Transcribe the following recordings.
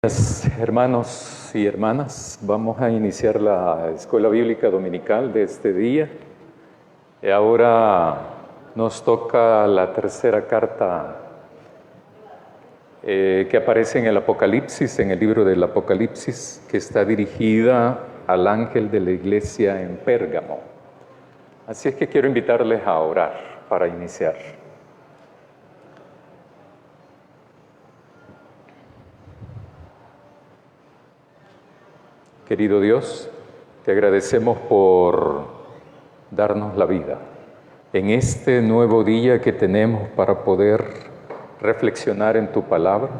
Hermanos y hermanas, vamos a iniciar la escuela bíblica dominical de este día. Y ahora nos toca la tercera carta que aparece en el Apocalipsis, en el libro del Apocalipsis, que está dirigida al ángel de la iglesia en Pérgamo. Así es que quiero invitarles a orar para iniciar. Querido Dios, te agradecemos por darnos la vida en este nuevo día que tenemos para poder reflexionar en tu palabra,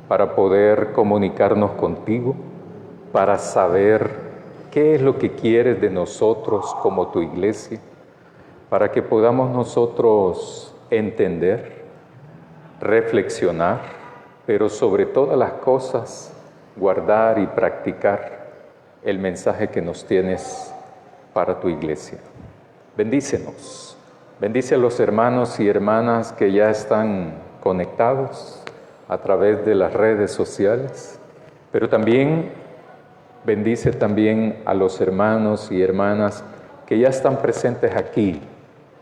para poder comunicarnos contigo, para saber qué es lo que quieres de nosotros como tu iglesia, para que podamos nosotros entender, reflexionar, pero sobre todas las cosas guardar y practicar el mensaje que nos tienes para tu iglesia. Bendícenos, bendice a los hermanos y hermanas que ya están conectados a través de las redes sociales, pero también bendice también a los hermanos y hermanas que ya están presentes aquí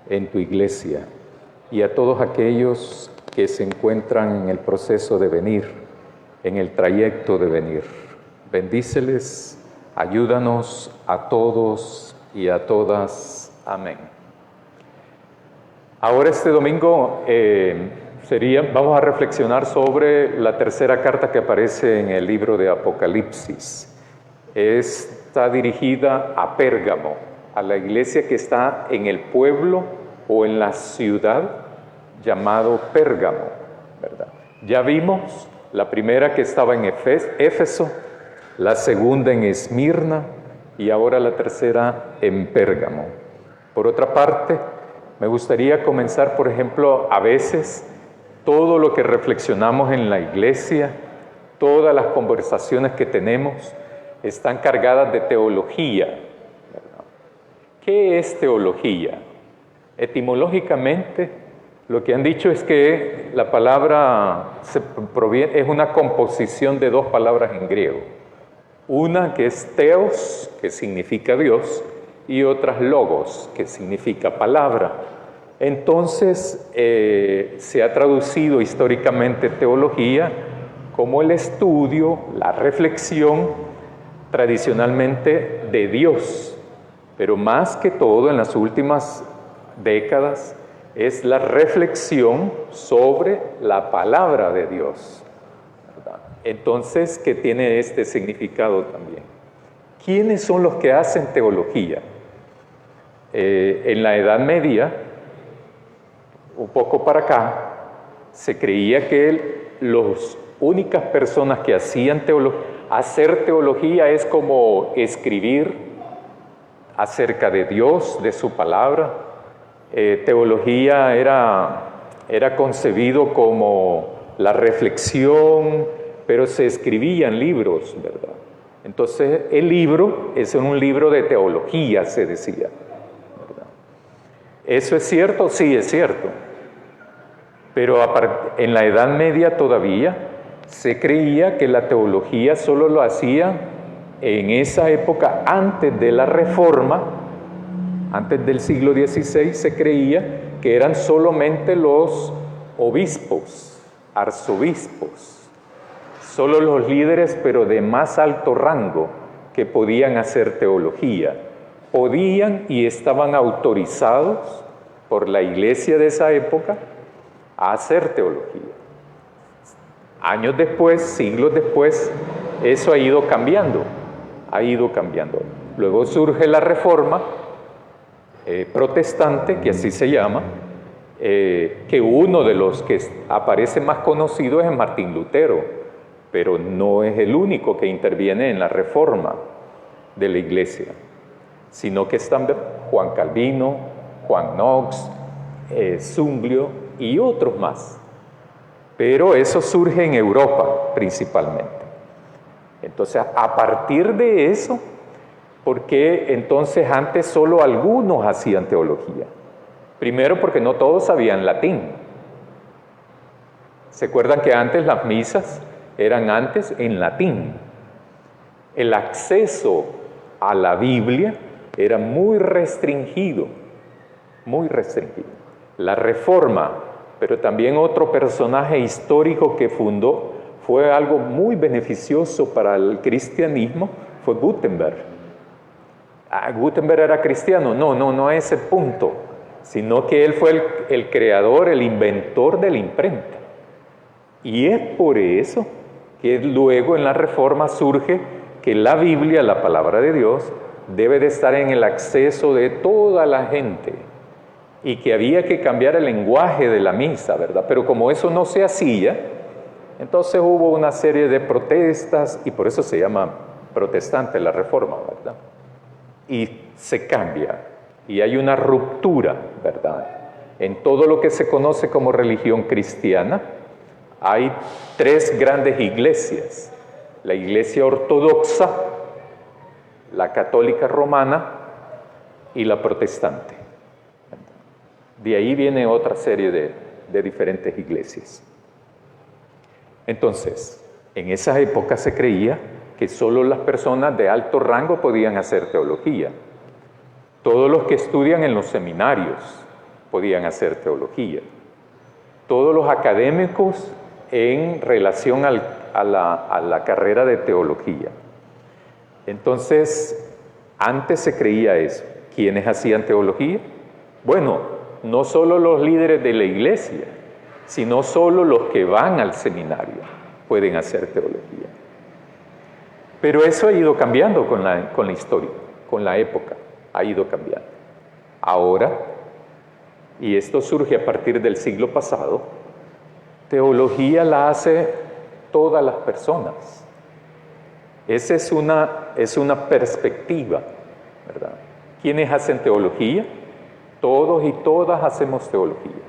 en tu iglesia y a todos aquellos que se encuentran en el proceso de venir, en el trayecto de venir. Bendíceles. Ayúdanos a todos y a todas. Amén. Ahora este domingo vamos a reflexionar sobre la tercera carta que aparece en el libro de Apocalipsis. Está dirigida a Pérgamo, a la iglesia que está en el pueblo o en la ciudad llamado Pérgamo, ¿verdad? Ya vimos la primera que estaba en Éfeso, la segunda en Esmirna y ahora la tercera en Pérgamo. Por otra parte, me gustaría comenzar, por ejemplo, a veces todo lo que reflexionamos en la iglesia, todas las conversaciones que tenemos están cargadas de teología, ¿verdad? ¿Qué es teología? Etimológicamente, lo que han dicho es que la palabra es una composición de dos palabras en griego. Una que es theos, que significa Dios, y otras logos, que significa palabra. Entonces, se ha traducido históricamente teología como el estudio, la reflexión, tradicionalmente de Dios. Pero más que todo, en las últimas décadas, es la reflexión sobre la palabra de Dios. Entonces, ¿qué tiene este significado también? ¿Quiénes son los que hacen teología? En la Edad Media, un poco para acá, se creía que las únicas personas que hacían hacer teología es como escribir acerca de Dios, de su palabra. Teología era concebido como la reflexión, pero se escribían libros, ¿verdad? Entonces, el libro es un libro de teología, se decía, ¿verdad? ¿Eso es cierto? Sí, es cierto. Pero en la Edad Media todavía se creía que la teología solo lo hacían en esa época, antes de la Reforma, antes del siglo XVI, se creía que eran solamente los obispos, arzobispos, solo los líderes, pero de más alto rango, que podían hacer teología. Podían y estaban autorizados por la iglesia de esa época a hacer teología. Años después, siglos después, eso ha ido cambiando. Luego surge la Reforma protestante, que así se llama, que uno de los que aparece más conocido es Martín Lutero, pero no es el único que interviene en la reforma de la iglesia, sino que están Juan Calvino, Juan Knox, Zwinglio y otros más. Pero eso surge en Europa principalmente. Entonces, a partir de eso, ¿por qué entonces antes solo algunos hacían teología? Primero porque no todos sabían latín. ¿Se acuerdan que antes las misas eran antes en latín. El acceso a la Biblia era muy restringido, muy restringido. La Reforma, pero también otro personaje histórico que fundó, fue algo muy beneficioso para el cristianismo, fue Gutenberg. ¿Gutenberg era cristiano? No a ese punto, sino que él fue el creador, el inventor de la imprenta. Y es por eso que luego en la Reforma surge que la Biblia, la palabra de Dios, debe de estar en el acceso de toda la gente y que había que cambiar el lenguaje de la misa, ¿verdad? Pero como eso no se hacía, entonces hubo una serie de protestas y por eso se llama protestante la Reforma, ¿verdad? Y se cambia y hay una ruptura, ¿verdad? En todo lo que se conoce como religión cristiana, hay tres grandes iglesias: la iglesia ortodoxa, la católica romana y la protestante. De ahí viene otra serie de diferentes iglesias. Entonces, en esa época se creía que solo las personas de alto rango podían hacer teología. Todos los que estudian en los seminarios podían hacer teología. Todos los académicos en relación a la carrera de teología. Entonces, antes se creía eso. ¿Quiénes hacían teología? Bueno, no solo los líderes de la iglesia, sino solo los que van al seminario pueden hacer teología. Pero eso ha ido cambiando con la historia, con la época, ha ido cambiando. Ahora, y esto surge a partir del siglo pasado, teología la hace todas las personas. Esa es una perspectiva, ¿verdad? ¿Quiénes hacen teología? Todos y todas hacemos teología.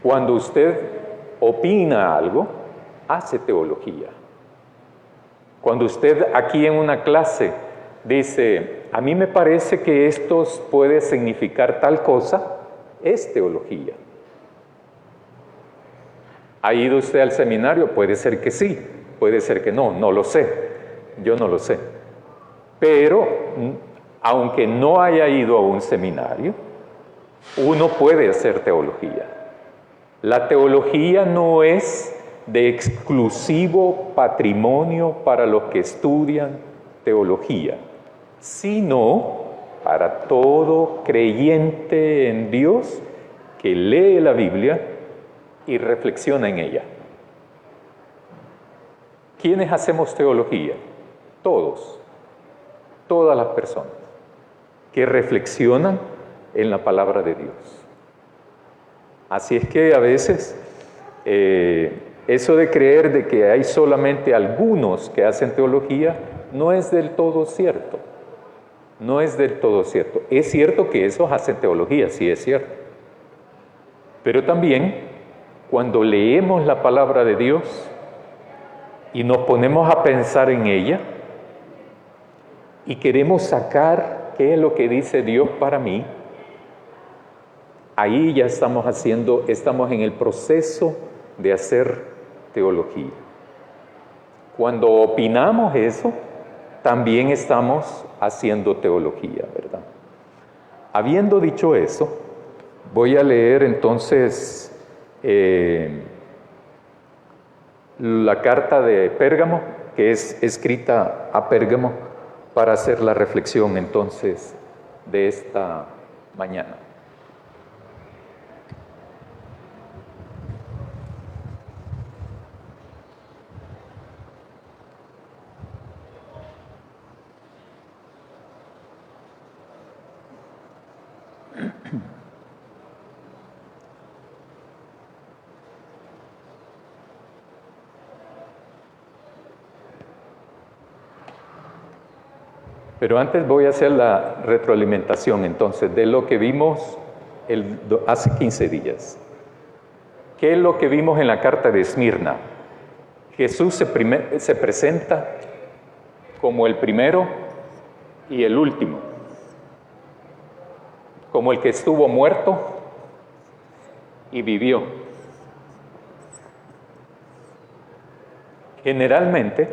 Cuando usted opina algo, hace teología. Cuando usted aquí en una clase dice, a mí me parece que esto puede significar tal cosa, es teología. ¿Ha ido usted al seminario? Puede ser que sí, puede ser que no lo sé, yo no lo sé. Pero, aunque no haya ido a un seminario, uno puede hacer teología. La teología no es de exclusivo patrimonio para los que estudian teología, sino para todo creyente en Dios que lee la Biblia y reflexiona en ella. ¿Quiénes hacemos teología? Todos, todas las personas que reflexionan en la palabra de Dios. Así es que a veces eso de creer de que hay solamente algunos que hacen teología no es del todo cierto. No es del todo cierto. Es cierto que esos hacen teología, sí es cierto. Pero también cuando leemos la palabra de Dios y nos ponemos a pensar en ella y queremos sacar qué es lo que dice Dios para mí, ahí ya estamos en el proceso de hacer teología. Cuando opinamos eso, también estamos haciendo teología, ¿verdad? Habiendo dicho eso, voy a leer entonces la carta de Pérgamo, que es escrita a Pérgamo, para hacer la reflexión entonces de esta mañana. Pero antes voy a hacer la retroalimentación entonces de lo que vimos hace 15 días. ¿Qué es lo que vimos en la carta de Esmirna? Jesús se presenta como el primero y el último, como el que estuvo muerto y vivió. Generalmente,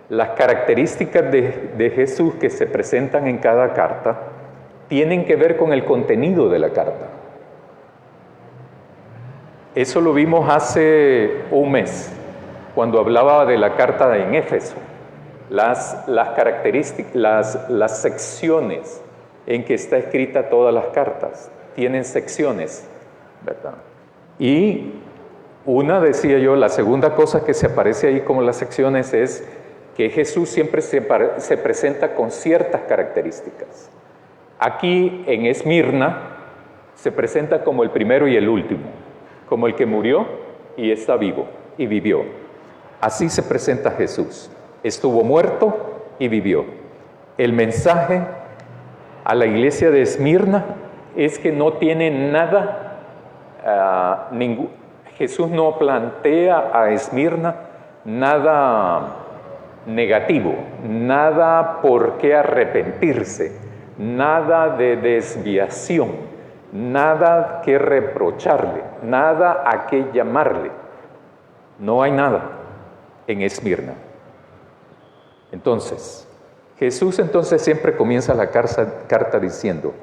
las características de Jesús que se presentan en cada carta tienen que ver con el contenido de la carta. Eso lo vimos hace un mes, cuando hablaba de la carta en Éfeso. Las características, las secciones en que está escrita todas las cartas, tienen secciones, ¿verdad? Y decía yo, la segunda cosa que se aparece ahí como las secciones es que Jesús siempre se presenta con ciertas características. Aquí en Esmirna se presenta como el primero y el último, como el que murió y está vivo y vivió. Así se presenta Jesús. Estuvo muerto y vivió. El mensaje a la iglesia de Esmirna es que no tiene nada, Jesús no plantea a Esmirna nada negativo, nada por qué arrepentirse, nada de desviación, nada que reprocharle, nada a qué llamarle. No hay nada en Esmirna. Entonces, Jesús siempre comienza la carta diciendo,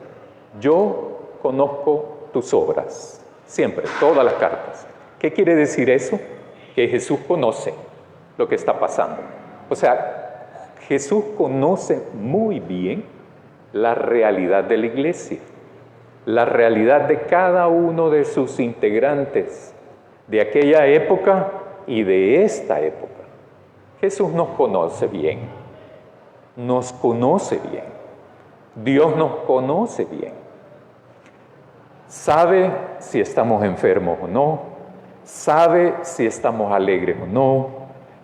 yo conozco tus obras, siempre, todas las cartas. ¿Qué quiere decir eso? Que Jesús conoce lo que está pasando. O sea, Jesús conoce muy bien la realidad de la iglesia, la realidad de cada uno de sus integrantes, de aquella época y de esta época. Jesús nos conoce bien, nos conoce bien, Dios nos conoce bien. Sabe si estamos enfermos o no, sabe si estamos alegres o no,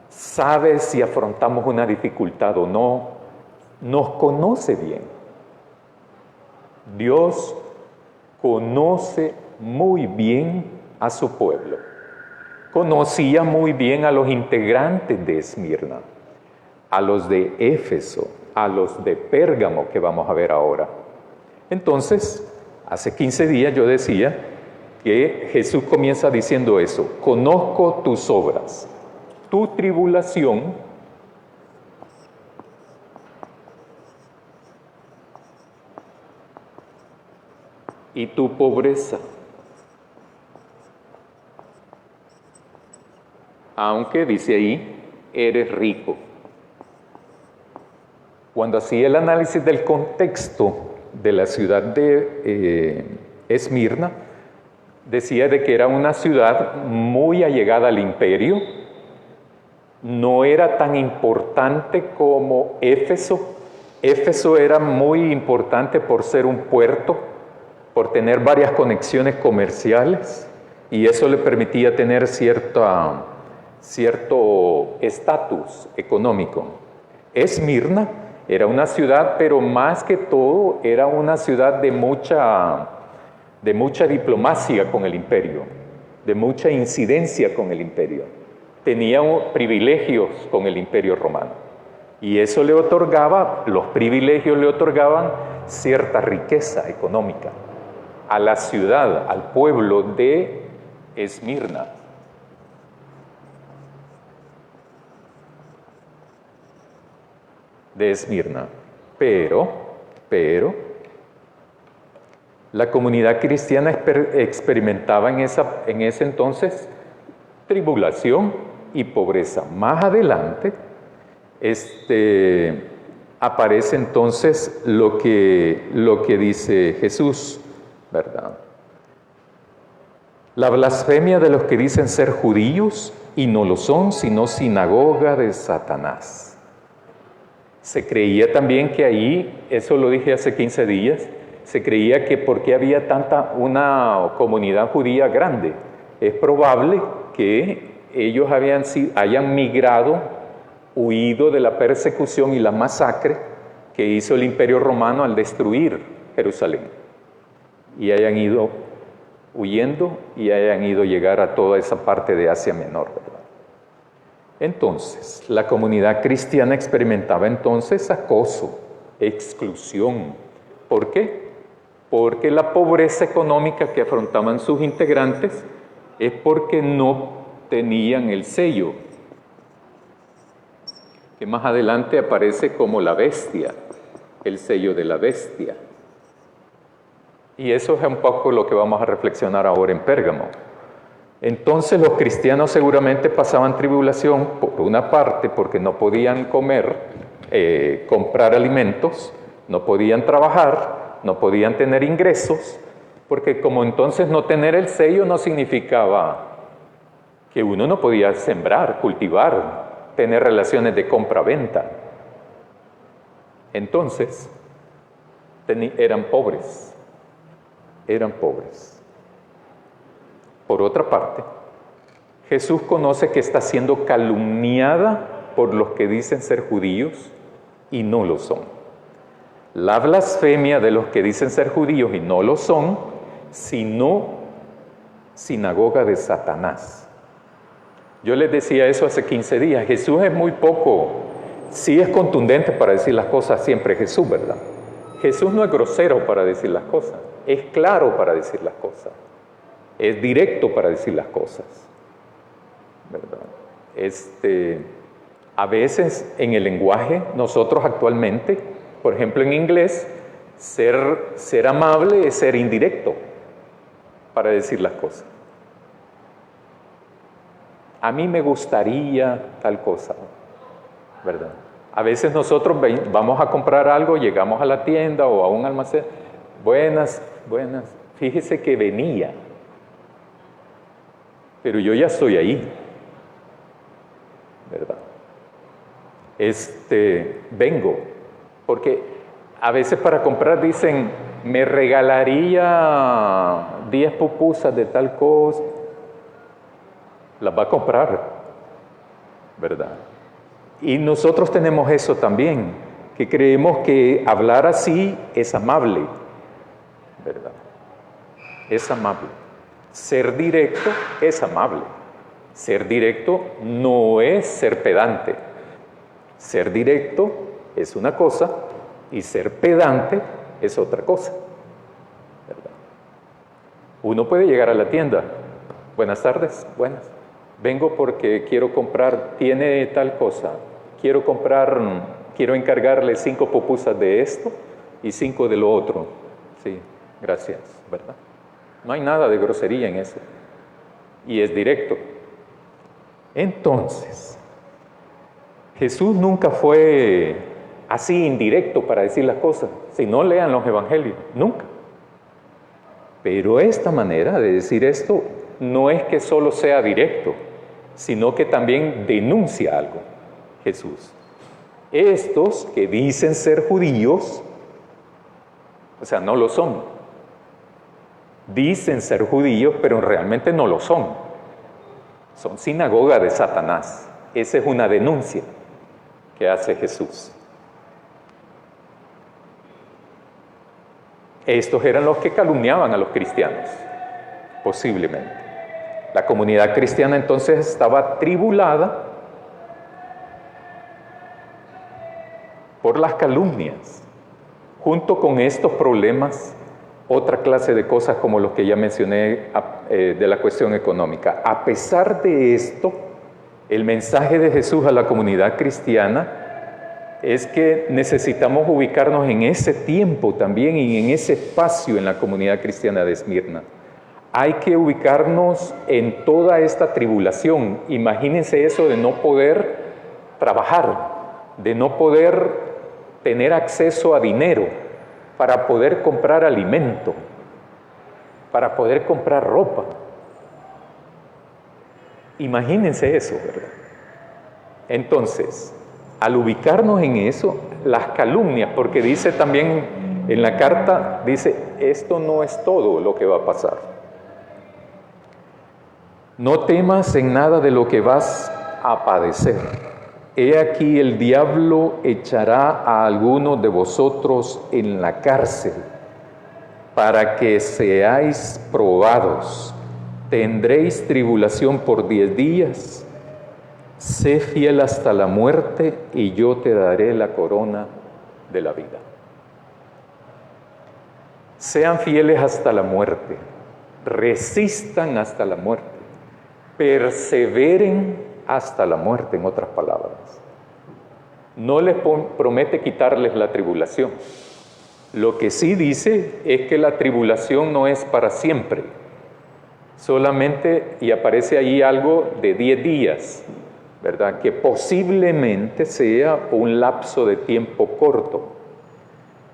sabe si afrontamos una dificultad o no, nos conoce bien. Dios conoce muy bien a su pueblo. Conocía muy bien a los integrantes de Esmirna, a los de Éfeso, a los de Pérgamo que vamos a ver ahora. Entonces, hace 15 días yo decía que Jesús comienza diciendo eso, conozco tus obras, tu tribulación y tu pobreza. Aunque, dice ahí, eres rico. Cuando hacía el análisis del contexto de la ciudad de Esmirna, decía de que era una ciudad muy allegada al imperio, no era tan importante como Éfeso. Éfeso era muy importante por ser un puerto, por tener varias conexiones comerciales, y eso le permitía tener cierto estatus económico. Esmirna era una ciudad, pero más que todo era una ciudad de mucha diplomacia con el imperio, de mucha incidencia con el imperio. Tenía privilegios con el imperio romano. Y eso los privilegios le otorgaban cierta riqueza económica a la ciudad, al pueblo de Esmirna. Pero la comunidad cristiana experimentaba en ese entonces tribulación y pobreza. Más adelante aparece entonces lo que dice Jesús, ¿verdad? La blasfemia de los que dicen ser judíos y no lo son, sino sinagoga de Satanás. Se creía también que ahí, eso lo dije hace 15 días, se creía que porque había una comunidad judía grande, es probable que ellos hayan migrado, huido de la persecución y la masacre que hizo el Imperio Romano al destruir Jerusalén. Y hayan ido huyendo y hayan ido a llegar a toda esa parte de Asia Menor, ¿verdad? Entonces, la comunidad cristiana experimentaba entonces acoso, exclusión. ¿Por qué? Porque la pobreza económica que afrontaban sus integrantes es porque no tenían el sello que más adelante aparece como la bestia, el sello de la bestia. Y eso es un poco lo que vamos a reflexionar ahora en Pérgamo. Entonces los cristianos seguramente pasaban tribulación, por una parte, porque no podían comer, comprar alimentos, no podían trabajar, no podían tener ingresos, porque como entonces no tener el sello no significaba que uno no podía sembrar, cultivar, tener relaciones de compra-venta. Entonces, eran pobres. Por otra parte, Jesús conoce que está siendo calumniada por los que dicen ser judíos y no lo son. La blasfemia de los que dicen ser judíos y no lo son, sino sinagoga de Satanás. Yo les decía eso hace 15 días. Jesús es muy poco, sí es contundente para decir las cosas, siempre Jesús, ¿verdad? Jesús no es grosero para decir las cosas, es claro para decir las cosas, es directo para decir las cosas, ¿verdad? A veces en el lenguaje, nosotros actualmente, por ejemplo en inglés, ser amable es ser indirecto para decir las cosas. A mí me gustaría tal cosa, ¿verdad? A veces nosotros vamos a comprar algo, llegamos a la tienda o a un almacén. Buenas, fíjese que venía, pero yo ya estoy ahí, ¿verdad? Vengo, porque a veces para comprar dicen, me regalaría 10 pupusas de tal cosa. Las va a comprar, ¿verdad? Y nosotros tenemos eso también, que creemos que hablar así es amable, ¿verdad? Es amable. Ser directo es amable. Ser directo no es ser pedante. Ser directo es una cosa y ser pedante es otra cosa, ¿verdad? Uno puede llegar a la tienda. Buenas tardes, buenas. Vengo porque quiero comprar, tiene tal cosa. Quiero encargarle 5 pupusas de esto y 5 de lo otro. Sí, gracias, ¿verdad? No hay nada de grosería en eso. Y es directo. Entonces, Jesús nunca fue así indirecto para decir las cosas. Si no, lean los evangelios, nunca. Pero esta manera de decir esto no es que solo sea directo, sino que también denuncia algo, Jesús. Estos que dicen ser judíos, o sea, no lo son. Dicen ser judíos, pero realmente no lo son. Son sinagoga de Satanás. Esa es una denuncia que hace Jesús. Estos eran los que calumniaban a los cristianos, posiblemente. La comunidad cristiana entonces estaba tribulada por las calumnias. Junto con estos problemas, otra clase de cosas como los que ya mencioné de la cuestión económica. A pesar de esto, el mensaje de Jesús a la comunidad cristiana es que necesitamos ubicarnos en ese tiempo también y en ese espacio en la comunidad cristiana de Esmirna. Hay que ubicarnos en toda esta tribulación. Imagínense eso de no poder trabajar, de no poder tener acceso a dinero para poder comprar alimento, para poder comprar ropa. Imagínense eso, ¿verdad? Entonces, al ubicarnos en eso, las calumnias, porque dice también en la carta, dice, esto no es todo lo que va a pasar. No temas en nada de lo que vas a padecer. He aquí el diablo echará a algunos de vosotros en la cárcel para que seáis probados. Tendréis tribulación por 10 días. Sé fiel hasta la muerte y yo te daré la corona de la vida. Sean fieles hasta la muerte. Resistan hasta la muerte. Perseveren hasta la muerte, en otras palabras. no les promete quitarles la tribulación. Lo que sí dice es que la tribulación no es para siempre. Solamente, y aparece ahí algo de 10 días, ¿verdad? Que posiblemente sea un lapso de tiempo corto.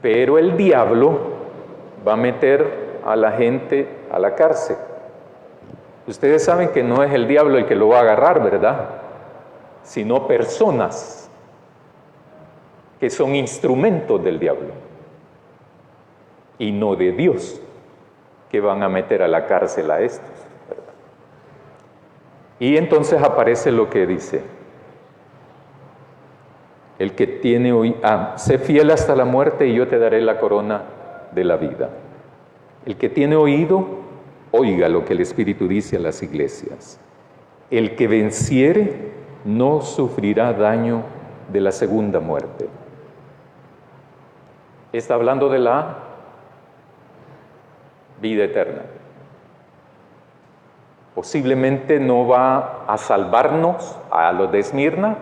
Pero el diablo va a meter a la gente a la cárcel. Ustedes saben que no es el diablo el que lo va a agarrar, ¿verdad? Sino personas que son instrumentos del diablo y no de Dios, que van a meter a la cárcel a estos, ¿verdad? Y entonces aparece lo que dice: el que tiene sé fiel hasta la muerte y yo te daré la corona de la vida. El que tiene oído, oiga lo que el Espíritu dice a las iglesias. El que venciere no sufrirá daño de la segunda muerte. Está hablando de la vida eterna. Posiblemente no va a salvarnos a los de Esmirna,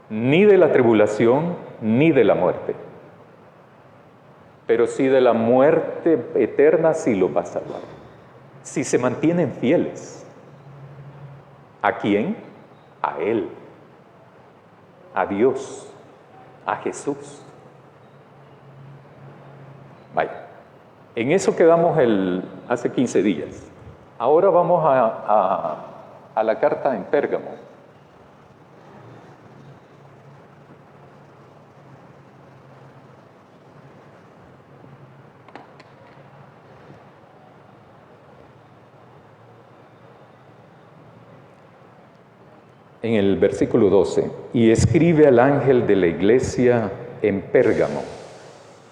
ni de la tribulación, ni de la muerte. Pero sí de la muerte eterna sí los va a salvar. Si se mantienen fieles. ¿A quién? A Él. A Dios. A Jesús. Vaya. En eso quedamos hace 15 días. Ahora vamos a la carta en Pérgamo. En el versículo 12, y escribe al ángel de la iglesia en Pérgamo,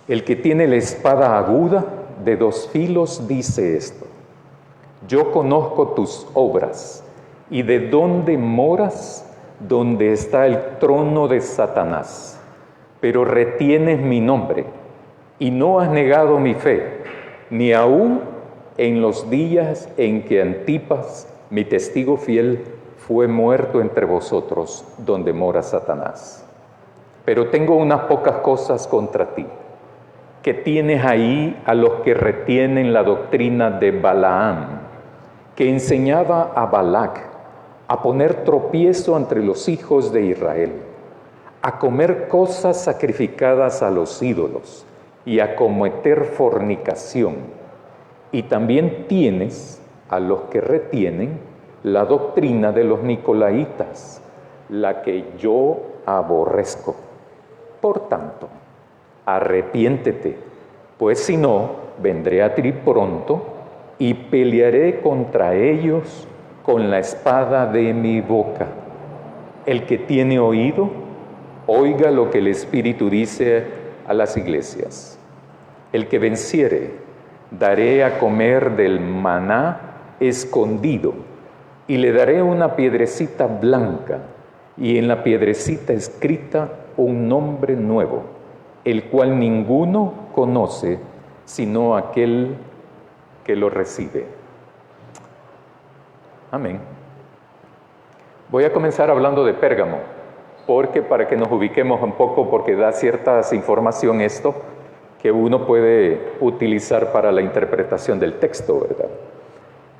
el que tiene la espada aguda de 2 filos dice esto: yo conozco tus obras y de dónde moras, donde está el trono de Satanás, pero retienes mi nombre y no has negado mi fe, ni aún en los días en que Antipas, mi testigo fiel, fue muerto entre vosotros, donde mora Satanás. Pero tengo unas pocas cosas contra ti, que tienes ahí a los que retienen la doctrina de Balaam, que enseñaba a Balac a poner tropiezo entre los hijos de Israel, a comer cosas sacrificadas a los ídolos y a cometer fornicación. Y también tienes a los que retienen la doctrina de los nicolaitas, la que yo aborrezco. Por tanto, arrepiéntete, pues si no, vendré a ti pronto y pelearé contra ellos con la espada de mi boca. El que tiene oído, oiga lo que el Espíritu dice a las iglesias. El que venciere, daré a comer del maná escondido, y le daré una piedrecita blanca, y en la piedrecita escrita un nombre nuevo, el cual ninguno conoce, sino aquel que lo recibe. Amén. Voy a comenzar hablando de Pérgamo, porque para que nos ubiquemos un poco, porque da ciertas información esto, que uno puede utilizar para la interpretación del texto, ¿verdad?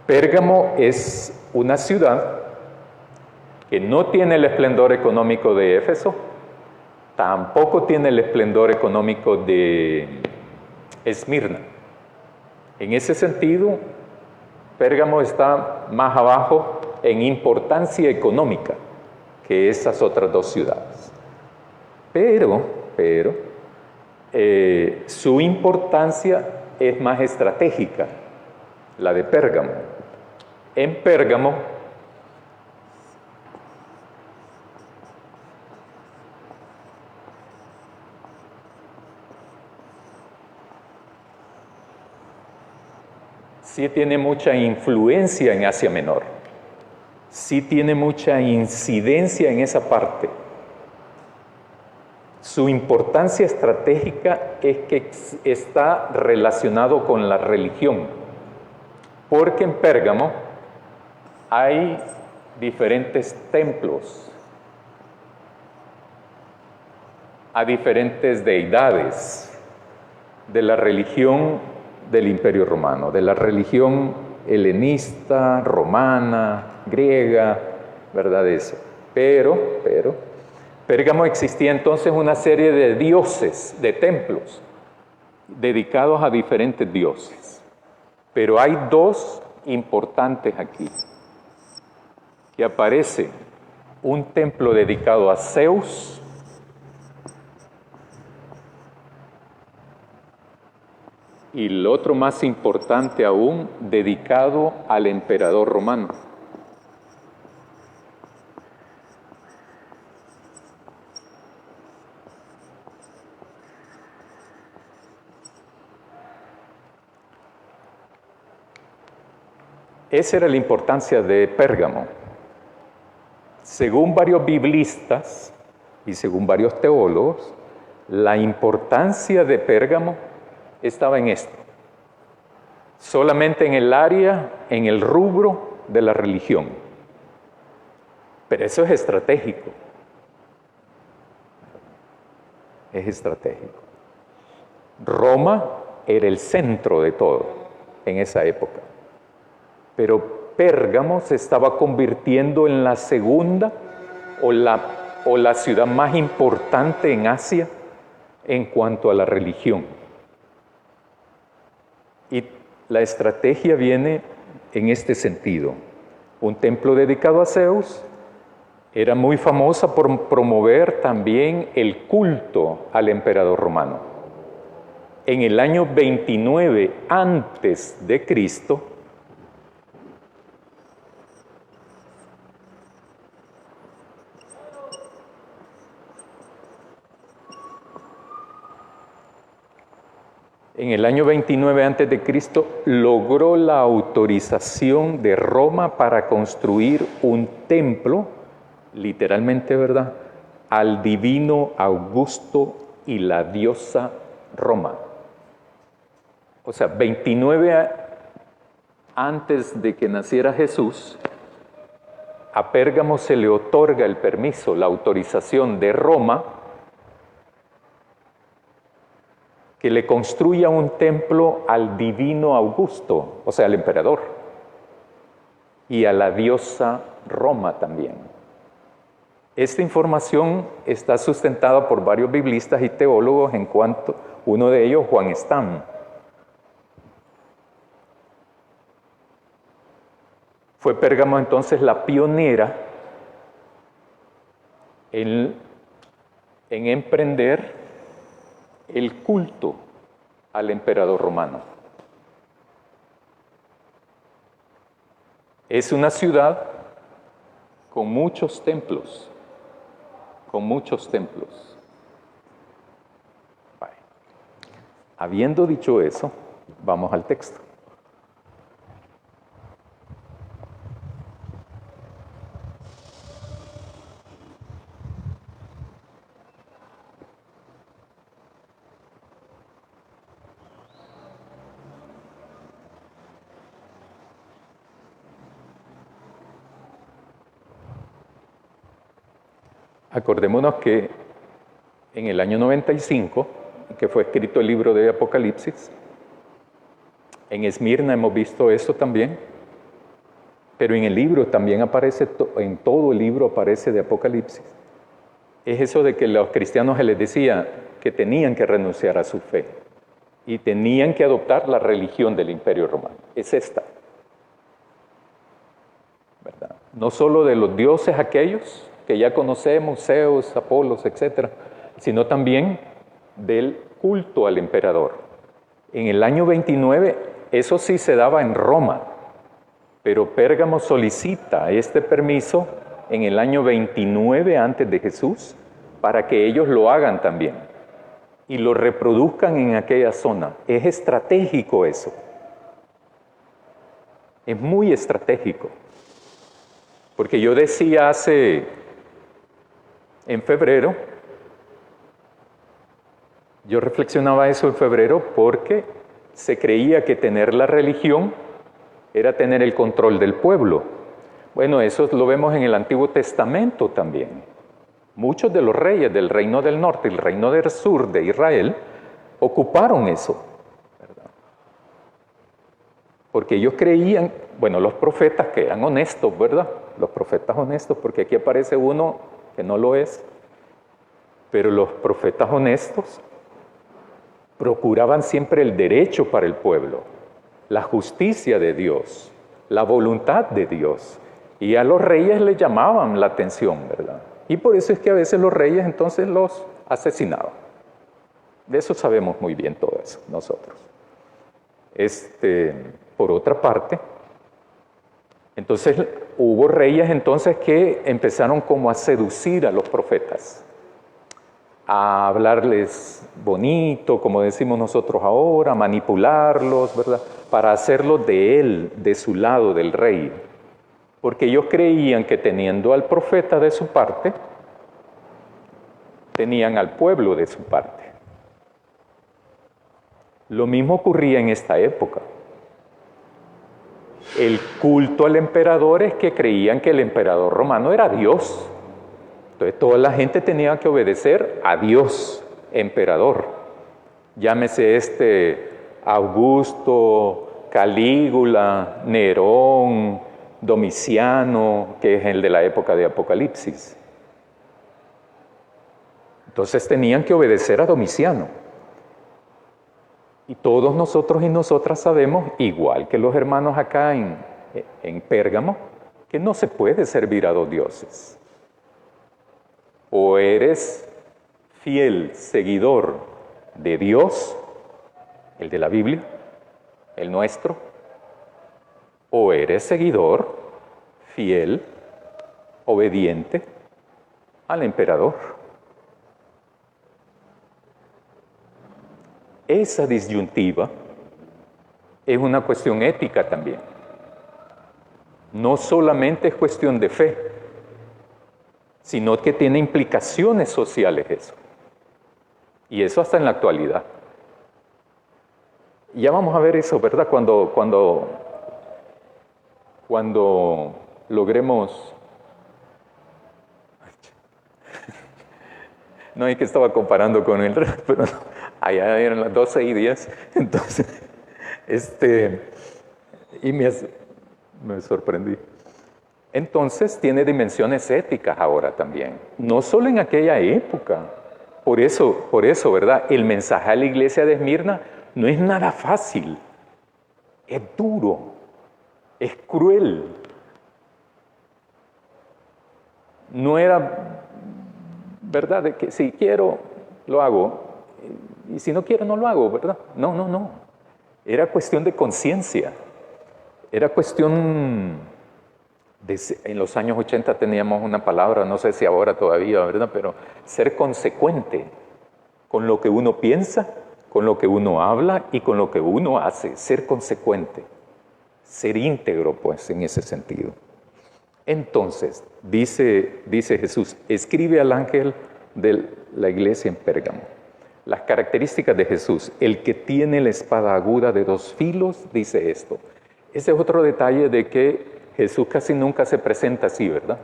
Pérgamo es una ciudad que no tiene el esplendor económico de Éfeso, tampoco tiene el esplendor económico de Esmirna. En ese sentido, Pérgamo está más abajo en importancia económica que esas otras 2 ciudades. Pero su importancia es más estratégica, la de Pérgamo. En Pérgamo sí tiene mucha influencia en Asia Menor, sí tiene mucha incidencia en esa parte. Su importancia estratégica es que está relacionado con la religión, porque en Pérgamo hay diferentes templos. a diferentes deidades de la religión del Imperio Romano, de la religión helenista, romana, griega, ¿verdad? Eso. Pero, Pérgamo existía entonces una serie de dioses, de templos, dedicados a diferentes dioses. Pero hay dos importantes aquí, que aparece un templo dedicado a Zeus y el otro más importante aún, dedicado al emperador romano. Esa era la importancia de Pérgamo. Según varios biblistas y según varios teólogos, la importancia de Pérgamo estaba en esto. Solamente en el área, en el rubro de la religión. Pero eso es estratégico. Es estratégico. Roma era el centro de todo en esa época. Pero Pérgamo se estaba convirtiendo en la segunda o la ciudad más importante en Asia en cuanto a la religión. Y la estrategia viene en este sentido. Un templo dedicado a Zeus era muy famosa por promover también el culto al emperador romano. En el año 29 antes de Cristo, a.C., logró la autorización de Roma para construir un templo, literalmente, ¿verdad?, al divino Augusto y la diosa Roma. O sea, 29 antes de que naciera Jesús, a Pérgamo se le otorga el permiso, la autorización de Roma, que le construya un templo al divino Augusto, o sea, al emperador, y a la diosa Roma también. Esta información está sustentada por varios biblistas y teólogos, en cuanto uno de ellos, Juan Stam. Fue Pérgamo entonces la pionera en emprender el culto al emperador romano. Es una ciudad con muchos templos, Vale. Habiendo dicho eso, vamos al texto. Acordémonos que en el año 95, que fue escrito el libro de Apocalipsis, en Esmirna hemos visto eso también, pero en el libro también aparece, en todo el libro aparece de Apocalipsis, es eso de que a los cristianos se les decía que tenían que renunciar a su fe y tenían que adoptar la religión del Imperio Romano. Es esta, ¿verdad? No solo de los dioses aquellos que ya conocemos, Zeus, Apolos, etc., sino también del culto al emperador. En el año 29, eso sí se daba en Roma, pero Pérgamo solicita este permiso en el año 29 antes de Jesús para que ellos lo hagan también y lo reproduzcan en aquella zona. Es estratégico eso. Es muy estratégico. Porque yo decía en febrero, yo reflexionaba eso en febrero porque se creía que tener la religión era tener el control del pueblo. Bueno, eso lo vemos en el Antiguo Testamento también. Muchos de los reyes del reino del norte y el reino del sur de Israel ocuparon eso, ¿verdad? Porque ellos creían, bueno, los profetas que eran honestos, ¿verdad? Los profetas honestos, porque aquí aparece uno que no lo es, pero los profetas honestos procuraban siempre el derecho para el pueblo, la justicia de Dios, la voluntad de Dios. Y a los reyes les llamaban la atención, ¿verdad? Y por eso es que a veces los reyes entonces los asesinaban. De eso sabemos muy bien todo eso nosotros. Por otra parte, entonces hubo reyes entonces que empezaron como a seducir a los profetas, a hablarles bonito, como decimos nosotros ahora, a manipularlos, ¿verdad? Para hacerlos de él, de su lado, del rey. Porque ellos creían que teniendo al profeta de su parte, tenían al pueblo de su parte. Lo mismo ocurría en esta época. El culto al emperador es que creían que el emperador romano era Dios. Entonces toda la gente tenía que obedecer a Dios, emperador. Llámese Augusto, Calígula, Nerón, Domiciano, que es el de la época de Apocalipsis. Entonces tenían que obedecer a Domiciano. Y todos nosotros y nosotras sabemos, igual que los hermanos acá en Pérgamo, que no se puede servir a dos dioses. O eres fiel seguidor de Dios, el de la Biblia, el nuestro, o eres seguidor fiel, obediente al emperador. Esa disyuntiva es una cuestión ética también. No solamente es cuestión de fe, sino que tiene implicaciones sociales eso. Y eso hasta en la actualidad. Y ya vamos a ver eso, ¿verdad? Cuando logremos... No es que estaba comparando con el... pero allá eran las 12 y 10, entonces, y me sorprendí. Entonces tiene dimensiones éticas ahora también, no solo en aquella época. Por eso, ¿verdad? El mensaje a la iglesia de Esmirna no es nada fácil, es duro, es cruel. No era, ¿verdad? De que si quiero, lo hago, y si no quiero, no lo hago, ¿verdad? No. Era cuestión de conciencia, era cuestión... En los años 80 teníamos una palabra, no sé si ahora todavía, ¿verdad? Pero ser consecuente con lo que uno piensa, con lo que uno habla y con lo que uno hace. Ser consecuente, ser íntegro, pues, en ese sentido. Entonces, dice Jesús, escribe al ángel de la iglesia en Pérgamo. Las características de Jesús, el que tiene la espada aguda de dos filos, dice esto. Ese es otro detalle de que Jesús casi nunca se presenta así, ¿verdad?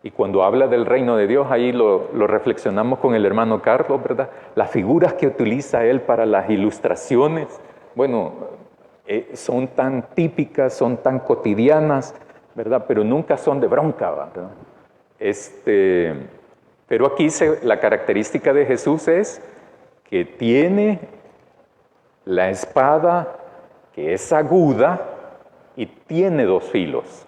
Y cuando habla del reino de Dios, ahí lo reflexionamos con el hermano Carlos, ¿verdad? Las figuras que utiliza él para las ilustraciones, bueno, son tan típicas, son tan cotidianas, ¿verdad? Pero nunca son de bronca, ¿verdad? Pero aquí la característica de Jesús es que tiene la espada que es aguda y tiene dos filos.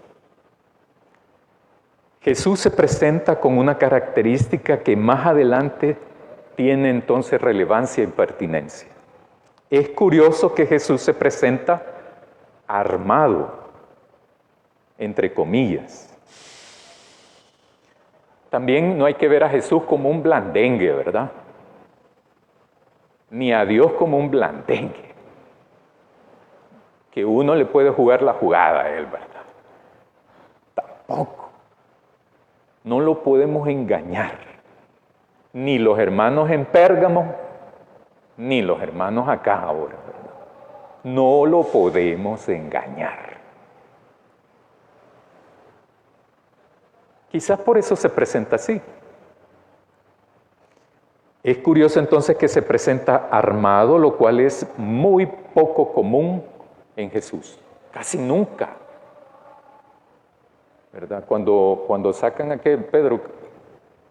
Jesús se presenta con una característica que más adelante tiene entonces relevancia y pertinencia. Es curioso que Jesús se presenta armado, entre comillas. También no hay que ver a Jesús como un blandengue, ¿verdad? Ni a Dios como un blandengue, que uno le puede jugar la jugada a él, ¿verdad? Tampoco. No lo podemos engañar. Ni los hermanos en Pérgamo, ni los hermanos acá ahora, ¿verdad? No lo podemos engañar. Quizás por eso se presenta así. Es curioso entonces que se presenta armado, lo cual es muy poco común en Jesús, casi nunca, ¿verdad? Cuando sacan a aquel Pedro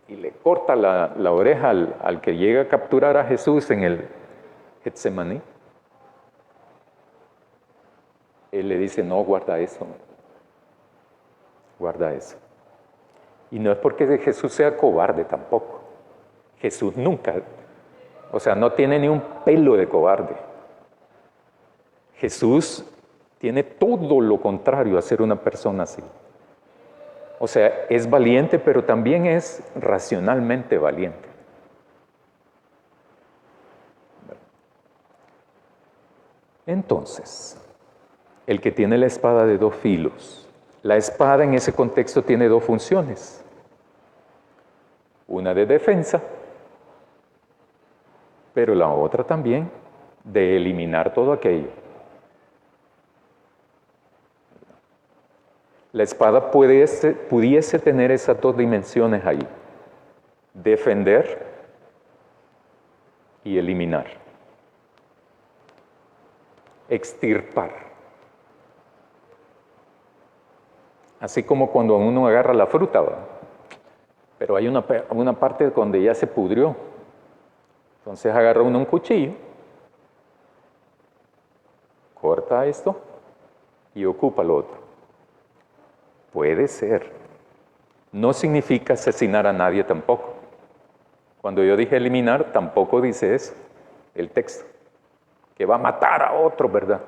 y le corta la oreja al que llega a capturar a Jesús en el Getsemaní, él le dice, no, guarda eso, guarda eso. Y no es porque Jesús sea cobarde tampoco. Jesús nunca, o sea, no tiene ni un pelo de cobarde. Jesús tiene todo lo contrario a ser una persona así. O sea, es valiente, pero también es racionalmente valiente. Entonces, el que tiene la espada de dos filos, la espada en ese contexto tiene dos funciones. Una de defensa, pero la otra también de eliminar todo aquello. La espada pudiese tener esas dos dimensiones ahí, defender y eliminar, extirpar. Así como cuando uno agarra la fruta, ¿verdad? Pero hay una parte donde ya se pudrió. Entonces agarra uno un cuchillo, corta esto y ocupa lo otro. Puede ser. No significa asesinar a nadie tampoco. Cuando yo dije eliminar, tampoco dice eso el texto, que va a matar a otro, ¿verdad?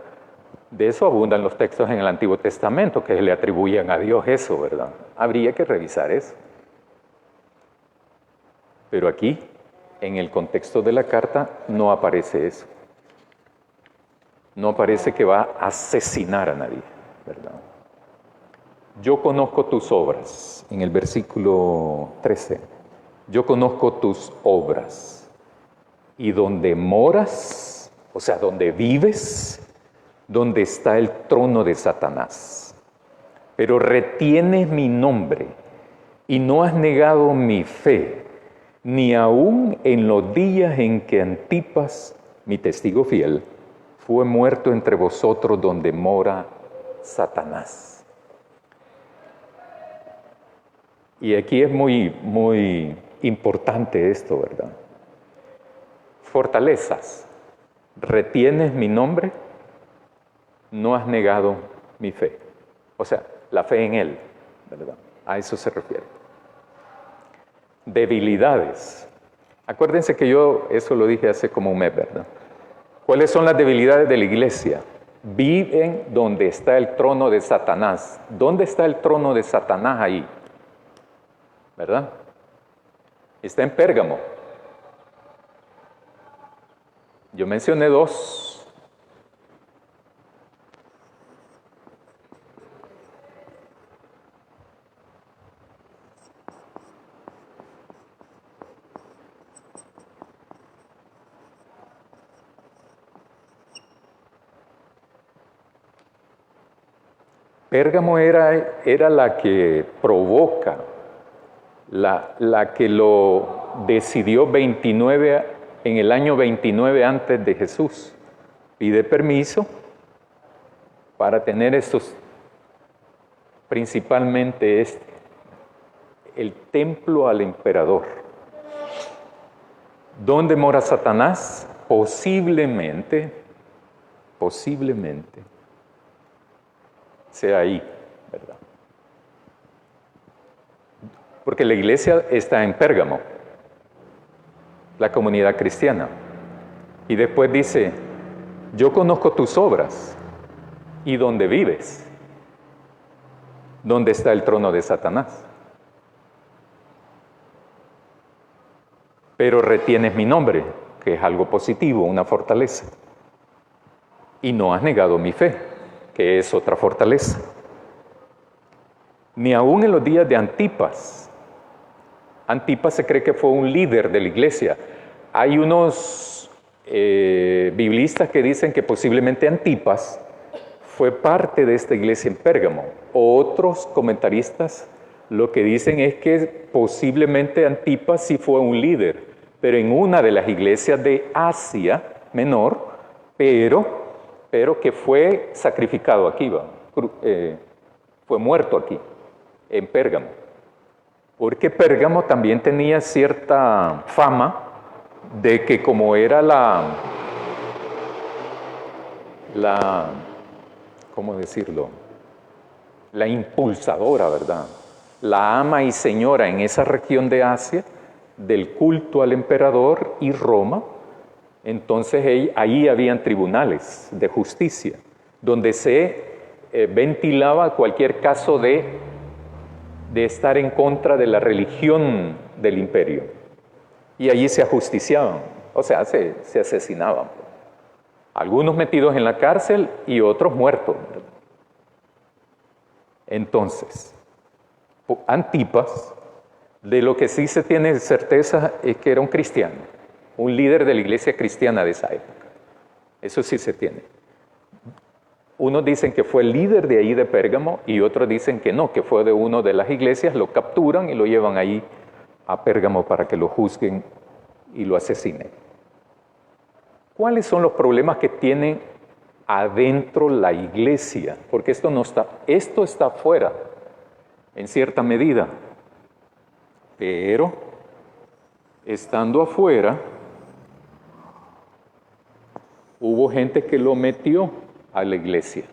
De eso abundan los textos en el Antiguo Testamento, que le atribuyen a Dios eso, ¿verdad? Habría que revisar eso. Pero aquí, en el contexto de la carta, no aparece eso. No aparece que va a asesinar a nadie, ¿verdad? Yo conozco tus obras, en el versículo 13. Yo conozco tus obras. Y donde moras, o sea, donde vives, donde está el trono de Satanás. Pero retienes mi nombre y no has negado mi fe, ni aun en los días en que Antipas, mi testigo fiel, fue muerto entre vosotros donde mora Satanás. Y aquí es muy importante esto, ¿verdad? Fortalezas. Retienes mi nombre, no has negado mi fe. O sea, la fe en Él, ¿verdad? A eso se refiere. Debilidades. Acuérdense que yo eso lo dije hace como un mes, ¿verdad? ¿Cuáles son las debilidades de la iglesia? Viven donde está el trono de Satanás. ¿Dónde está el trono de Satanás ahí? ¿Verdad? Está en Pérgamo. Yo mencioné dos. Pérgamo era la que provoca, la que lo decidió en el año 29 antes de Jesús. Pide permiso para tener estos, principalmente el templo al emperador. ¿Dónde mora Satanás? Posiblemente, sea ahí, ¿verdad? Porque la iglesia está en Pérgamo, la comunidad cristiana. Y después dice, yo conozco tus obras y dónde vives, dónde está el trono de Satanás. Pero retienes mi nombre, que es algo positivo, una fortaleza. Y no has negado mi fe, que es otra fortaleza. Ni aún en los días de Antipas. Antipas se cree que fue un líder de la iglesia. Hay unos biblistas que dicen que posiblemente Antipas fue parte de esta iglesia en Pérgamo. Otros comentaristas lo que dicen es que posiblemente Antipas sí fue un líder, pero en una de las iglesias de Asia Menor, pero que fue sacrificado aquí, fue muerto aquí, en Pérgamo. Porque Pérgamo también tenía cierta fama de que como era ¿cómo decirlo? La impulsadora, ¿verdad? La ama y señora en esa región de Asia del culto al emperador y Roma. Entonces ahí habían tribunales de justicia, donde se ventilaba cualquier caso de estar en contra de la religión del imperio. Y allí se ajusticiaban, o sea, se asesinaban. Algunos metidos en la cárcel y otros muertos. Entonces, Antipas, de lo que sí se tiene certeza es que era un cristiano, un líder de la iglesia cristiana de esa época. Eso sí se tiene. Unos dicen que fue el líder de ahí de Pérgamo y otros dicen que no, que fue de una de las iglesias, lo capturan y lo llevan ahí a Pérgamo para que lo juzguen y lo asesinen. ¿Cuáles son los problemas que tiene adentro la iglesia? Porque esto está afuera, en cierta medida. Pero, estando afuera, hubo gente que lo metió a la iglesia.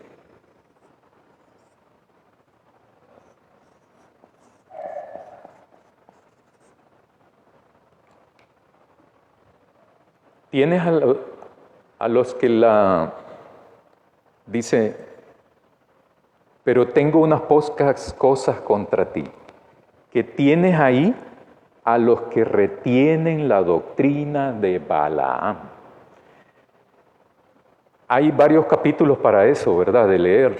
Tienes a los que dice, pero tengo unas pocas cosas contra ti, que tienes ahí a los que retienen la doctrina de Balaam. Hay varios capítulos para eso, ¿verdad? De leer.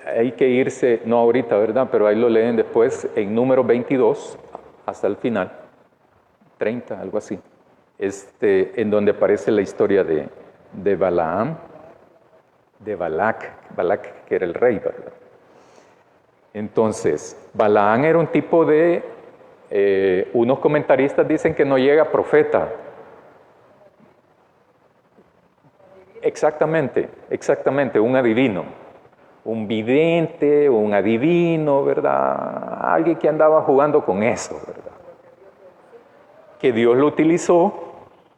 Hay que irse, no ahorita, ¿verdad? Pero ahí lo leen después en número 22 hasta el final, 30, algo así. En donde aparece la historia de Balaam, de Balac, que era el rey, ¿verdad? Entonces, Balaam era un tipo unos comentaristas dicen que no llega a profeta. Exactamente, un adivino, un vidente, un adivino, ¿verdad? Alguien que andaba jugando con eso, ¿verdad? Que Dios lo utilizó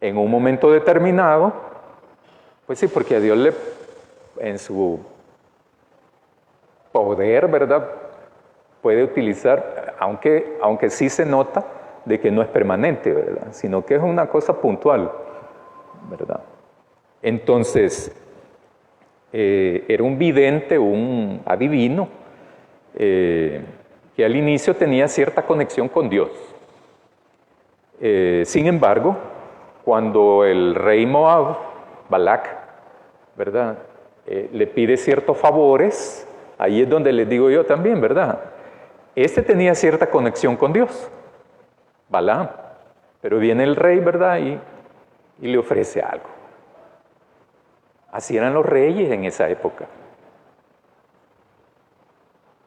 en un momento determinado, pues sí, porque a Dios en su poder, ¿verdad?, puede utilizar, aunque sí se nota de que no es permanente, ¿verdad?, sino que es una cosa puntual, ¿verdad? Entonces, era un vidente, un adivino, que al inicio tenía cierta conexión con Dios. Sin embargo, cuando el rey Moab, Balac, ¿verdad?, le pide ciertos favores, ahí es donde les digo yo también, ¿verdad? Tenía cierta conexión con Dios, Balaam, pero viene el rey, ¿verdad?, y le ofrece algo. Así eran los reyes en esa época.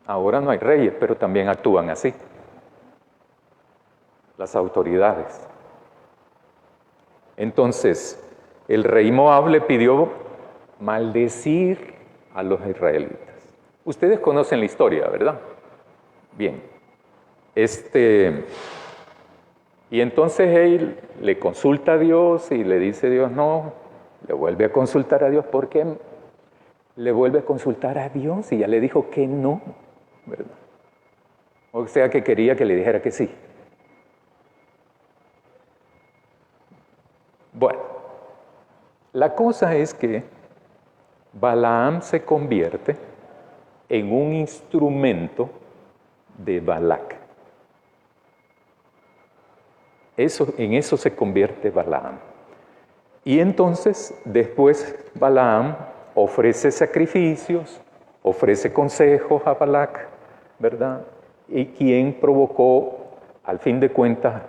Ahora no hay reyes, pero también actúan así. Las autoridades. Entonces, el rey Moab le pidió maldecir a los israelitas. Ustedes conocen la historia, ¿verdad? Bien. Y entonces él le consulta a Dios y le dice a Dios no, le vuelve a consultar a Dios. ¿Por qué le vuelve a consultar a Dios? Y ya le dijo que no, ¿verdad? O sea que quería que le dijera que sí. Bueno, la cosa es que Balaam se convierte en un instrumento de Balac. En eso se convierte Balaam. Y entonces, después Balaam ofrece sacrificios, ofrece consejos a Balac, ¿verdad? Y quien provocó, al fin de cuentas,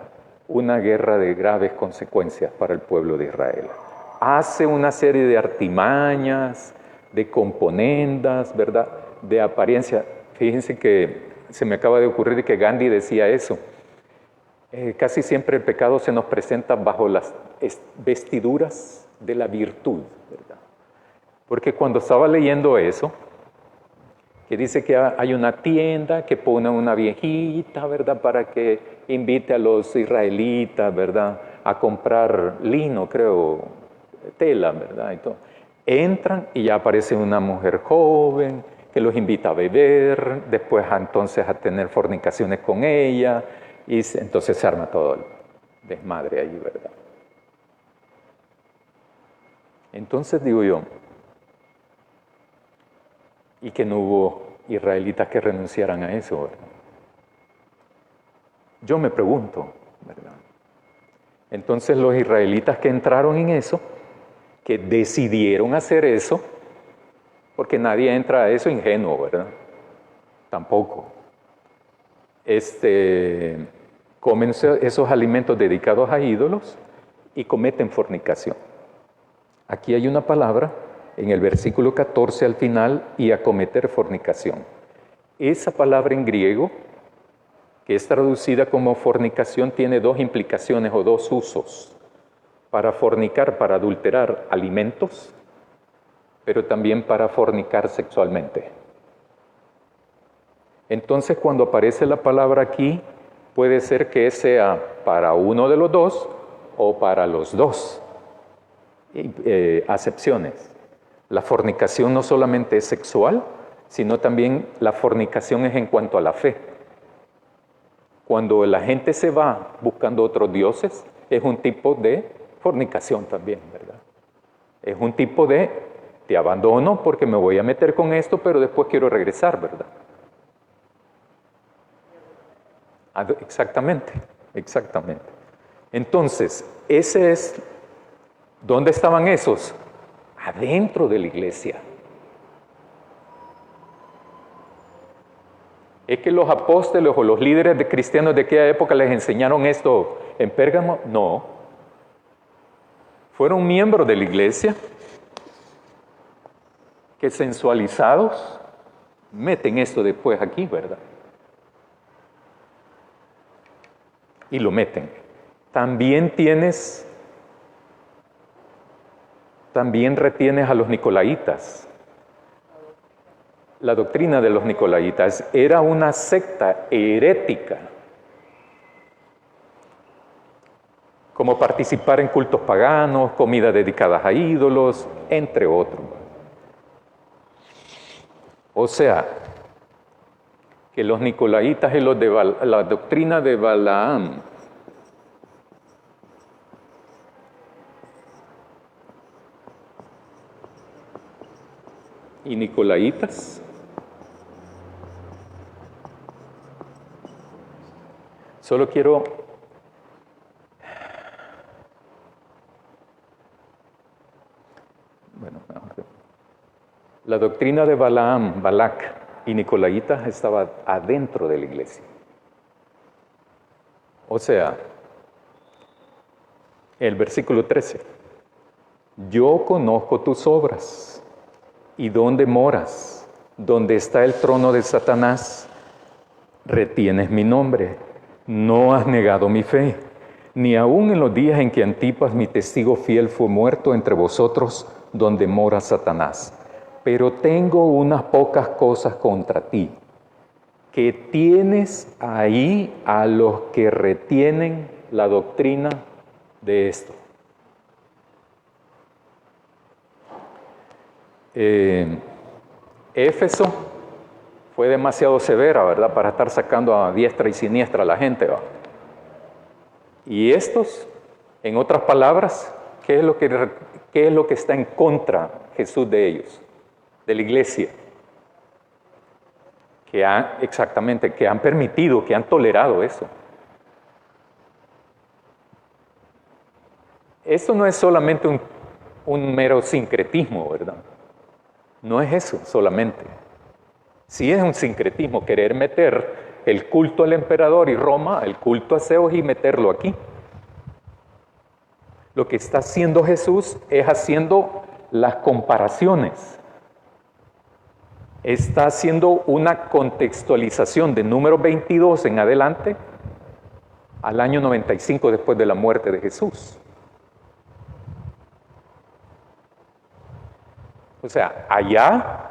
una guerra de graves consecuencias para el pueblo de Israel. Hace una serie de artimañas, de componendas, ¿verdad?, de apariencia. Fíjense que se me acaba de ocurrir que Gandhi decía eso, Casi siempre el pecado se nos presenta bajo las vestiduras de la virtud, ¿verdad? Porque cuando estaba leyendo eso, que dice que hay una tienda que pone una viejita, ¿verdad? Para que invite a los israelitas, ¿verdad? A comprar lino, creo, tela, ¿verdad? Y todo. Entran y ya aparece una mujer joven que los invita a beber, después entonces a tener fornicaciones con ella, y entonces se arma todo el desmadre ahí, ¿verdad? Entonces digo yo, y que no hubo israelitas que renunciaran a eso, ¿verdad? Yo me pregunto, ¿verdad? Entonces los israelitas que entraron en eso, que decidieron hacer eso, porque nadie entra a eso ingenuo, ¿verdad? Tampoco. Comen esos alimentos dedicados a ídolos y cometen fornicación. Aquí hay una palabra en el versículo 14 al final, y a cometer fornicación. Esa palabra en griego, que es traducida como fornicación, tiene dos implicaciones o dos usos. Para fornicar, para adulterar alimentos, pero también para fornicar sexualmente. Entonces, cuando aparece la palabra aquí, puede ser que sea para uno de los dos o para los dos. Acepciones. La fornicación no solamente es sexual, sino también la fornicación es en cuanto a la fe. Cuando la gente se va buscando otros dioses, es un tipo de fornicación también, ¿verdad? Es un tipo de, te abandono porque me voy a meter con esto, pero después quiero regresar, ¿verdad? Exactamente, exactamente. Entonces, ese es, ¿dónde estaban esos? Adentro de la iglesia. ¿Es que los apóstoles o los líderes de cristianos de aquella época les enseñaron esto en Pérgamo? No. Fueron miembros de la iglesia que sensualizados meten esto después aquí, ¿verdad? Y lo meten. También retienes a los nicolaitas. La doctrina de los nicolaitas era una secta herética, como participar en cultos paganos, comidas dedicadas a ídolos, entre otros. O sea, que los nicolaitas y los de la doctrina de Balaam y nicolaitas solo quiero la doctrina de Balaam, Balac y nicolaitas estaba adentro de la iglesia. O sea, el versículo 13, yo conozco tus obras y dónde moras, donde está el trono de Satanás, retienes mi nombre, no has negado mi fe, ni aun en los días en que Antipas, mi testigo fiel, fue muerto entre vosotros, donde mora Satanás. Pero tengo unas pocas cosas contra ti, que tienes ahí a los que retienen la doctrina de esto. Éfeso fue demasiado severa, ¿verdad?, para estar sacando a diestra y siniestra a la gente, ¿va? Y estos, en otras palabras, ¿qué es lo que está en contra Jesús de ellos? De la iglesia, que han permitido, que han tolerado eso. Esto no es solamente un mero sincretismo, ¿verdad? No es eso solamente. Sí es un sincretismo querer meter el culto al emperador y Roma, el culto a Zeus, y meterlo aquí. Lo que está haciendo Jesús es haciendo las comparaciones. Está haciendo una contextualización de Números 22 en adelante al año 95 después de la muerte de Jesús. O sea, allá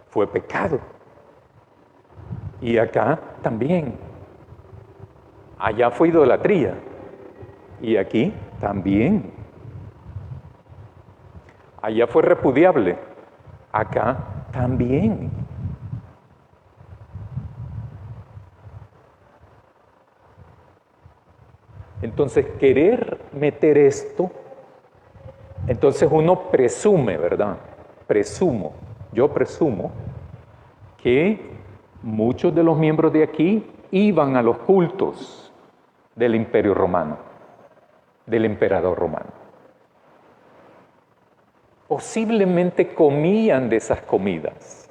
fue pecado. Y acá también. Allá fue idolatría. Y aquí también. Allá fue repudiable. Acá también. Entonces, querer meter esto, entonces uno presume, ¿verdad? Yo presumo que muchos de los miembros de aquí iban a los cultos del Imperio Romano, del emperador romano. Posiblemente comían de esas comidas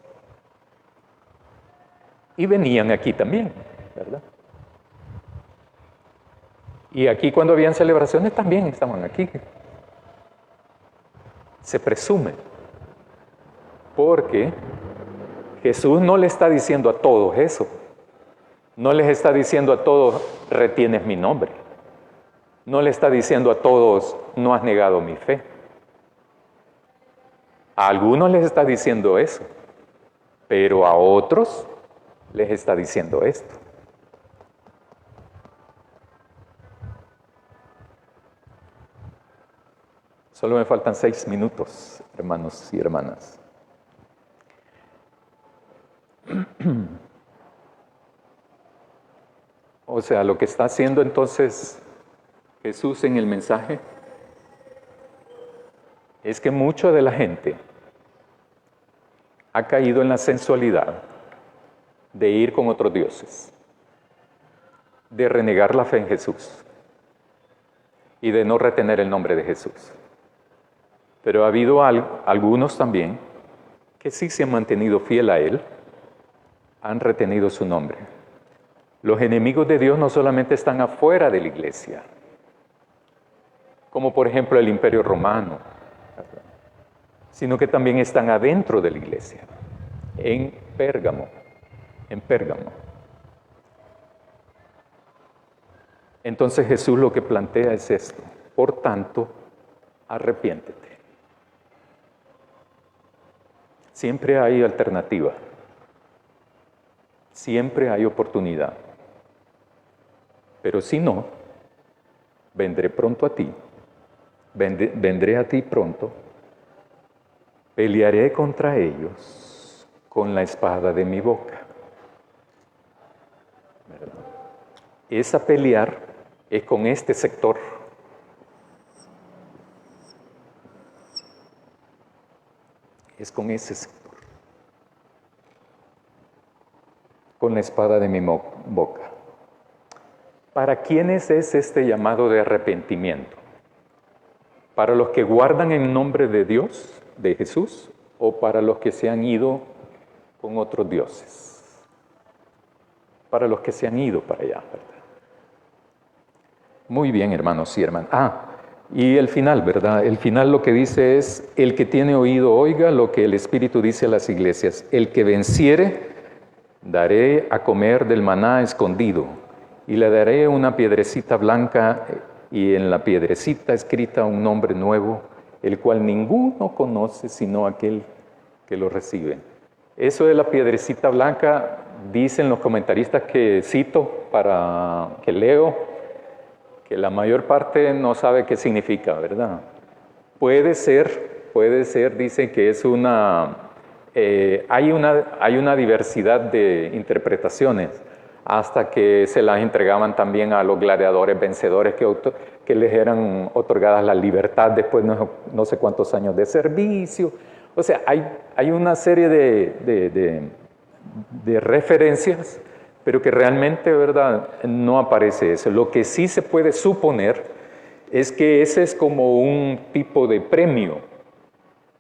y venían aquí también, ¿verdad? Y aquí cuando habían celebraciones también estaban aquí. Se presume, porque Jesús no le está diciendo a todos eso. No les está diciendo a todos, retienes mi nombre. No le está diciendo a todos, no has negado mi fe. A algunos les está diciendo eso, pero a otros les está diciendo esto. Solo me faltan 6 minutos, hermanos y hermanas. O sea, lo que está haciendo entonces Jesús en el mensaje es que mucha de la gente ha caído en la sensualidad de ir con otros dioses, de renegar la fe en Jesús y de no retener el nombre de Jesús. Pero ha habido algunos también que sí se han mantenido fiel a Él, han retenido su nombre. Los enemigos de Dios no solamente están afuera de la iglesia, como por ejemplo el Imperio Romano, sino que también están adentro de la iglesia, en Pérgamo. Entonces Jesús lo que plantea es esto: por tanto, arrepiéntete. Siempre hay alternativa, siempre hay oportunidad, pero si no, vendré pronto a ti, vendré a ti pronto, pelearé contra ellos con la espada de mi boca. ¿Verdad? Esa pelear es con este sector. Es con ese sector. Con la espada de mi boca. ¿Para quiénes es este llamado de arrepentimiento? ¿Para los que guardan en nombre de Dios, de Jesús, o para los que se han ido con otros dioses? Para los que se han ido para allá, ¿verdad? Muy bien, hermanos y hermanas. Y el final, ¿verdad? El final lo que dice es: el que tiene oído oiga lo que el Espíritu dice a las iglesias. El que venciere, daré a comer del maná escondido, y le daré una piedrecita blanca, y en la piedrecita escrita un nombre nuevo, el cual ninguno conoce sino aquel que lo recibe. Eso de la piedrecita blanca, dicen los comentaristas que cito, que leo, que la mayor parte no sabe qué significa, ¿verdad? Puede ser, dicen que es hay una diversidad de interpretaciones, hasta que se las entregaban también a los gladiadores vencedores que les eran otorgadas la libertad después de no sé cuántos años de servicio. O sea, hay una serie de referencias, pero que realmente, ¿verdad?, no aparece eso. Lo que sí se puede suponer es que ese es como un tipo de premio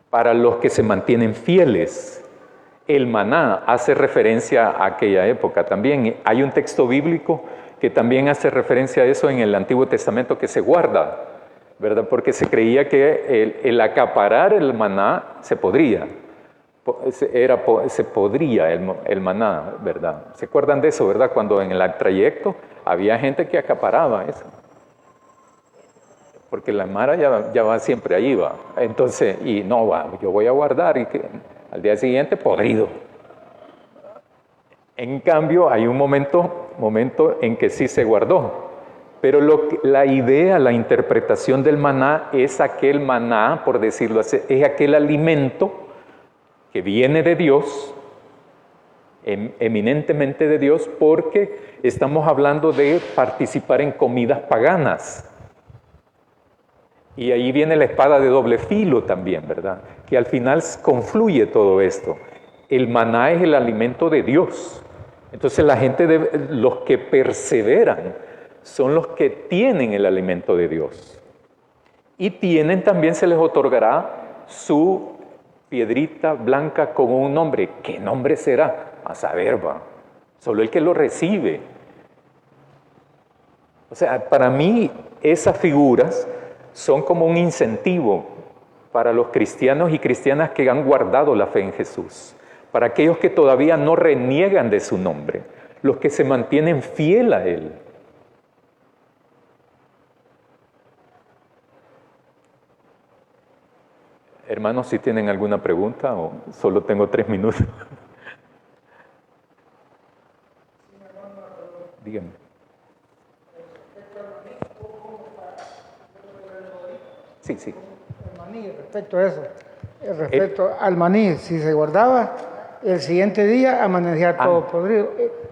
para los que se mantienen fieles. El maná hace referencia a aquella época también. Hay un texto bíblico que también hace referencia a eso en el Antiguo Testamento, que se guarda, ¿verdad? Porque se creía que el acaparar el maná se podría. se podría el maná, ¿verdad? ¿Se acuerdan de eso, verdad? Cuando en el trayecto había gente que acaparaba eso. Porque la mara ya va siempre ahí, va. Entonces, y no va, yo voy a guardar y que al día siguiente podrido. En cambio, hay un momento en que sí se guardó. Pero la idea, la interpretación del maná es aquel maná, por decirlo así, es aquel alimento que viene de Dios, eminentemente de Dios, porque estamos hablando de participar en comidas paganas. Y ahí viene la espada de doble filo también, ¿verdad? Que al final confluye todo esto. El maná es el alimento de Dios. Entonces los que perseveran son los que tienen el alimento de Dios. Y también se les otorgará su piedrita blanca con un nombre. ¿Qué nombre será? A saber, va. Solo el que lo recibe. O sea, para mí esas figuras son como un incentivo para los cristianos y cristianas que han guardado la fe en Jesús, para aquellos que todavía no reniegan de su nombre, los que se mantienen fiel a Él. Hermanos, si tienen alguna pregunta o solo tengo 3 minutos. Díganme. Sí. El maní, respecto a eso, respecto al maní, si se guardaba, el siguiente día amanecía todo podrido.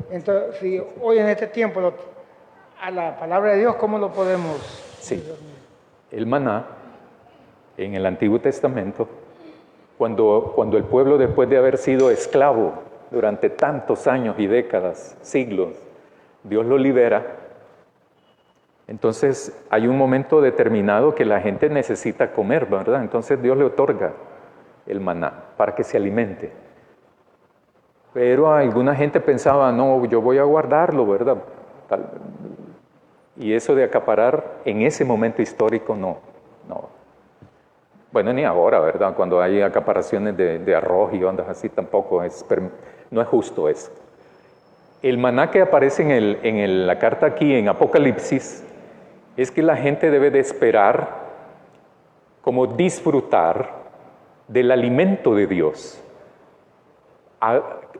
Entonces, si hoy en este tiempo, a la palabra de Dios, ¿cómo lo podemos? Sí, el maná, en el Antiguo Testamento, cuando el pueblo, después de haber sido esclavo durante tantos años y décadas, siglos, Dios lo libera. Entonces hay un momento determinado que la gente necesita comer, ¿verdad? Entonces Dios le otorga el maná para que se alimente. Pero alguna gente pensaba, no, yo voy a guardarlo, ¿verdad? Y eso de acaparar en ese momento histórico, no. Bueno, ni ahora, ¿verdad? Cuando hay acaparaciones de arroz y ondas así, tampoco no es justo eso. El maná que aparece en la carta aquí, en Apocalipsis, es que la gente debe de esperar, como disfrutar del alimento de Dios.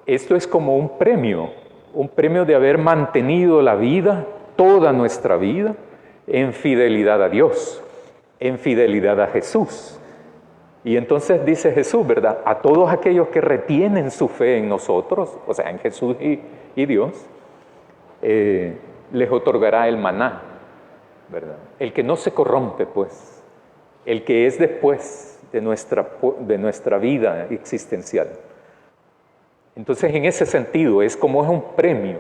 Esto es como un premio de haber mantenido la vida, toda nuestra vida, en fidelidad a Dios, en fidelidad a Jesús. Y entonces dice Jesús, ¿verdad? A todos aquellos que retienen su fe en nosotros, o sea, en Jesús y Dios, les otorgará el maná, ¿verdad? El que no se corrompe, pues, el que es después de nuestra vida existencial. Entonces, en ese sentido, es un premio,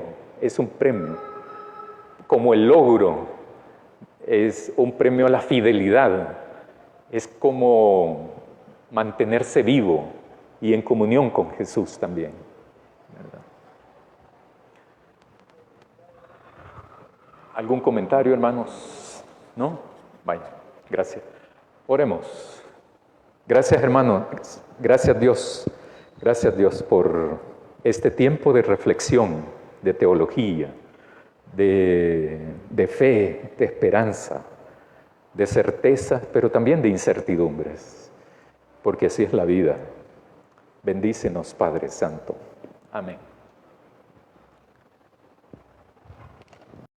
como el logro es un premio a la fidelidad, es como mantenerse vivo y en comunión con Jesús también, ¿verdad? ¿Algún comentario, hermanos? ¿No? Vaya, gracias. Oremos. Gracias, hermano. Gracias, Dios. Gracias, Dios, por este tiempo de reflexión, de teología, de fe, de esperanza, de certeza, pero también de incertidumbres, porque así es la vida. Bendícenos, Padre Santo. Amén.